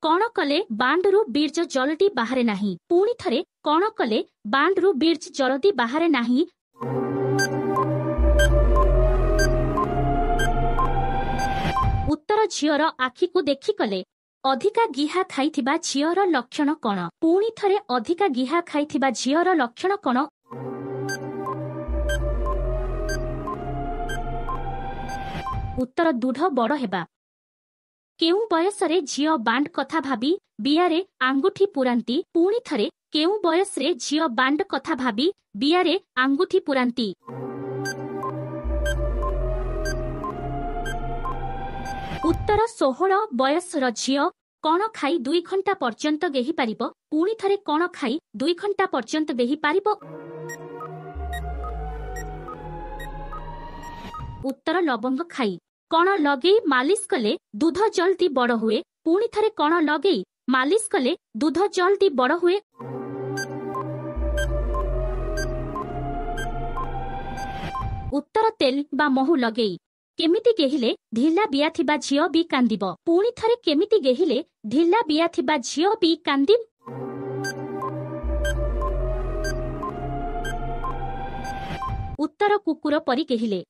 कौन कले बांडरू बीर्ज जल्दी बाहरे नाही। पुणी थरे कौन कले बांडरू बीर्ज जल्दी बाहरे नाही। उत्तर झीर आखि को देखि कले अधिका गिहा खाइथिबा झीर लक्षण कौन। पुणी थरे अधिका गिहा खाइथिबा झीर लक्षण कौन। उत्तर दूढ़ बड़ हेबा। केउ बयसरे झियो बांड कथा भाबी बियारे आंगुठी पुरांती। पुणी थरे केउ बयसरे झियो बांड कथा भाबी बियारे आंगुठी पुरांती। उत्तर 16 बयसर झियो कौन खाई 2 घंटा पर्यंत गेही पारिबो। पुणी थरे कौन खाई 2 घंटा पर्यंत गेही पारिबो। उत्तर लवंग खाई। कौन लगेई मालिश कले दूध जल्दी बड़ हुए। पुणी थरे कौन लगेई मालिश कले दूध जल्दी बड़ हुए। उत्तर तेल बा महु लगेई। केमिति गेहिले ढिला बिया थिबा झियो भी कांदिबो। पुणी थरे केमिति गेहिले ढिला बिया थिबा झियो भी कांदिब। उत्तर कुकुर परी गेहिले।